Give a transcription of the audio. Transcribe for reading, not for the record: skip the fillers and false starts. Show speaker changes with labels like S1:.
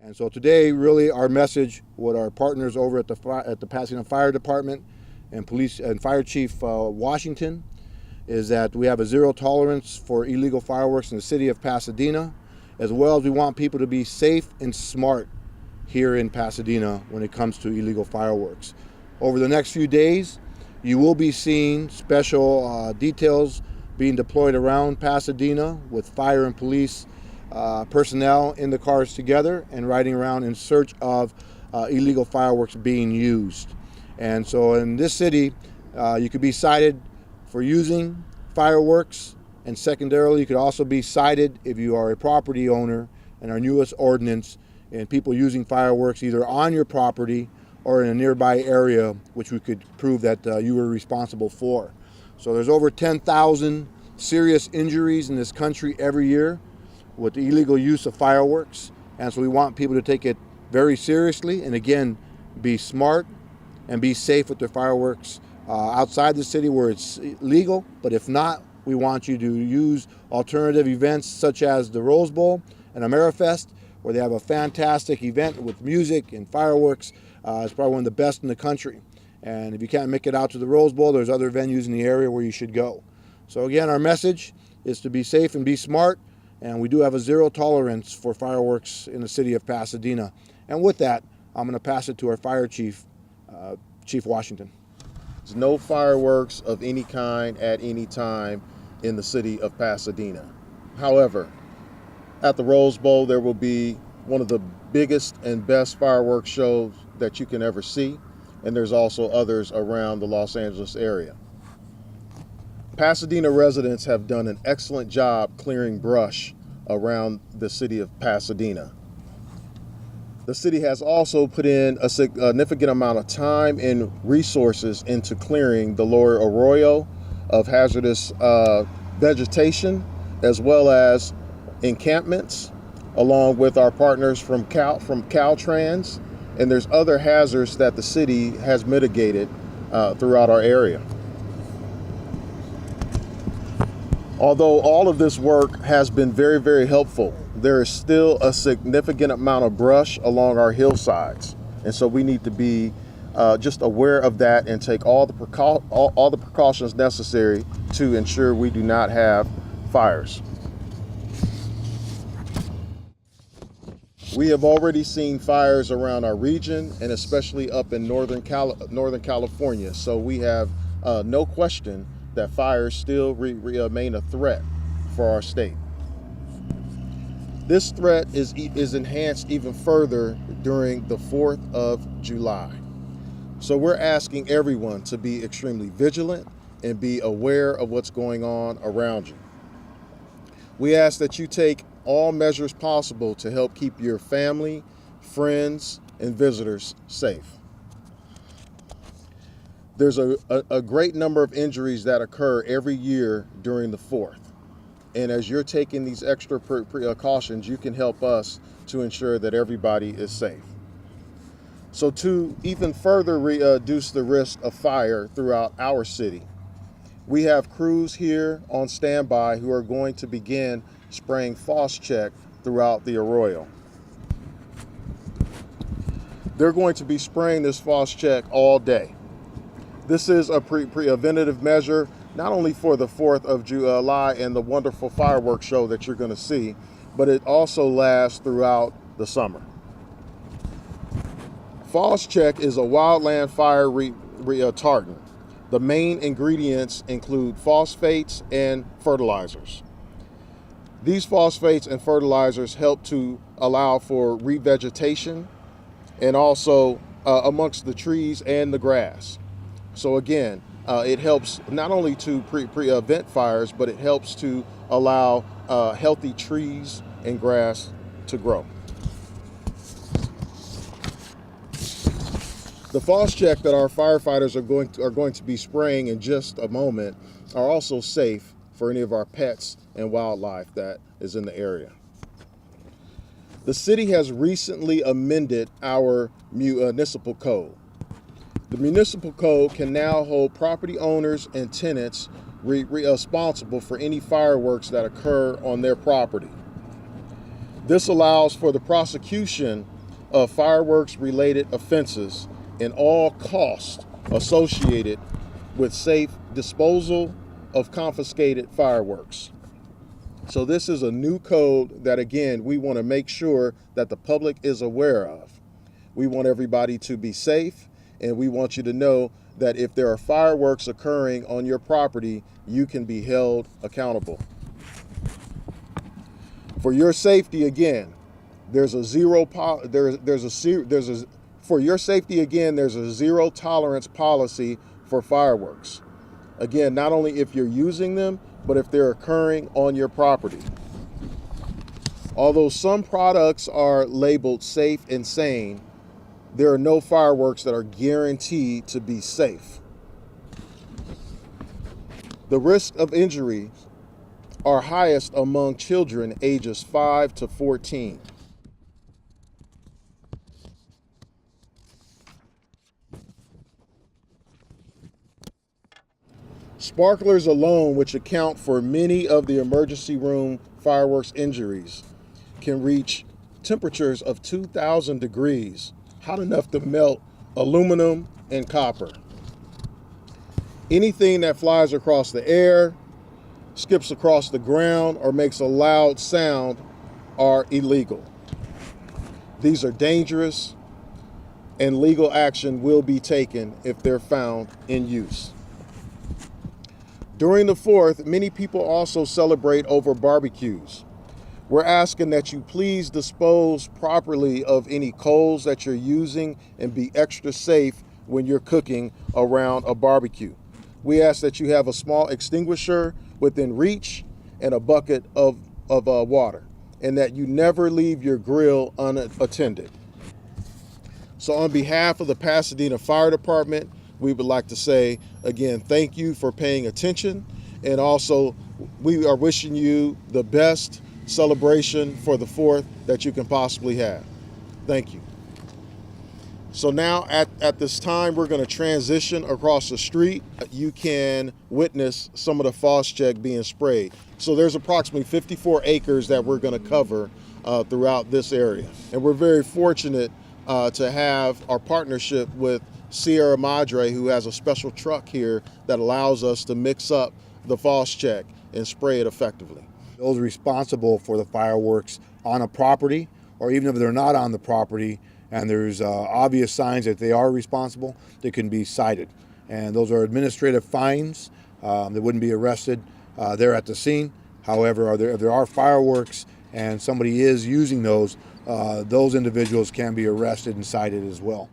S1: And so today, really, our message with our partners over at the Pasadena Fire Department and Police and Fire Chief Washington is that we have a zero tolerance for illegal fireworks in the city of Pasadena, as well as we want people to be safe and smart here in Pasadena when it comes to illegal fireworks. Over the next few days, you will be seeing special details being deployed around Pasadena with fire and police personnel in the cars together and riding around in search of illegal fireworks being used. And so in this city, you could be cited for using fireworks, and secondarily, you could also be cited if you are a property owner in our newest ordinance and people using fireworks either on your property or in a nearby area, which we could prove that you were responsible for. So there's over 10,000 serious injuries in this country every year with the illegal use of fireworks. And so we want people to take it very seriously and again, be smart and be safe with their fireworks outside the city where it's legal. But if not, we want you to use alternative events such as the Rose Bowl and AmeriFest, where they have a fantastic event with music and fireworks. It's probably one of the best in the country. And if you can't make it out to the Rose Bowl, there's other venues in the area where you should go. So again, our message is to be safe and be smart. And we do have a zero tolerance for fireworks in the city of Pasadena. And with that, I'm going to pass it to our fire chief, Chief Washington.
S2: There's no fireworks of any kind at any time in the city of Pasadena. However, at the Rose Bowl, there will be one of the biggest and best fireworks shows that you can ever see. And there's also others around the Los Angeles area. Pasadena residents have done an excellent job clearing brush around the city of Pasadena. The city has also put in a significant amount of time and resources into clearing the lower arroyo of hazardous vegetation, as well as encampments, along with our partners from Caltrans, and there's other hazards that the city has mitigated throughout our area. Although all of this work has been very, very helpful, there is still a significant amount of brush along our hillsides. And so we need to be just aware of that and take all the precautions necessary to ensure we do not have fires. We have already seen fires around our region and especially up in Northern California. So we have no question that fires still remain a threat for our state. This threat is enhanced even further during the 4th of July. So we're asking everyone to be extremely vigilant and be aware of what's going on around you. We ask that you take all measures possible to help keep your family, friends, and visitors safe. There's a great number of injuries that occur every year during the 4th. And as you're taking these extra precautions, you can help us to ensure that everybody is safe. So to even further reduce the risk of fire throughout our city, we have crews here on standby who are going to begin spraying Phos-Check throughout the arroyo. They're going to be spraying this Phos-Check all day. This is a preventative measure, not only for the 4th of July and the wonderful fireworks show that you're going to see, but it also lasts throughout the summer. Phos-Check is a wildland fire retardant. The main ingredients include phosphates and fertilizers. These phosphates and fertilizers help to allow for revegetation and also amongst the trees and the grass. So again, it helps not only to prevent fires, but it helps to allow healthy trees and grass to grow. The Phos-Check that our firefighters are going to be spraying in just a moment are also safe for any of our pets and wildlife that is in the area. The city has recently amended our municipal code. The municipal code can now hold property owners and tenants responsible for any fireworks that occur on their property. This allows for the prosecution of fireworks-related offenses and all costs associated with safe disposal of confiscated fireworks. So this is a new code that, again, we want to make sure that the public is aware of. We want everybody to be safe, and we want you to know that if there are fireworks occurring on your property, you can be held accountable. For your safety, again, there's a zero tolerance policy for fireworks. Again, not only if you're using them, but if they're occurring on your property. Although some products are labeled safe and sane, there are no fireworks that are guaranteed to be safe. The risk of injury are highest among children ages 5 to 14. Sparklers alone, which account for many of the emergency room fireworks injuries, can reach temperatures of 2,000 degrees, hot enough to melt aluminum and copper. Anything that flies across the air, skips across the ground, or makes a loud sound are illegal. These are dangerous, and legal action will be taken if they're found in use. During the 4th, many people also celebrate over barbecues. We're asking that you please dispose properly of any coals that you're using and be extra safe when you're cooking around a barbecue. We ask that you have a small extinguisher within reach and a bucket of water, and that you never leave your grill unattended. So on behalf of the Pasadena Fire Department, we would like to say, again, thank you for paying attention. And also, we are wishing you the best celebration for the 4th that you can possibly have. Thank you. So now at this time, we're going to transition across the street. You can witness some of the Phos-Check being sprayed. So there's approximately 54 acres that we're going to cover throughout this area. And we're very fortunate to have our partnership with Sierra Madre, who has a special truck here that allows us to mix up the Phos-Check and spray it effectively.
S1: Those responsible for the fireworks on a property, or even if they're not on the property, and there's obvious signs that they are responsible, they can be cited. And those are administrative fines. They wouldn't be arrested there at the scene. However, if there are fireworks and somebody is using those individuals can be arrested and cited as well.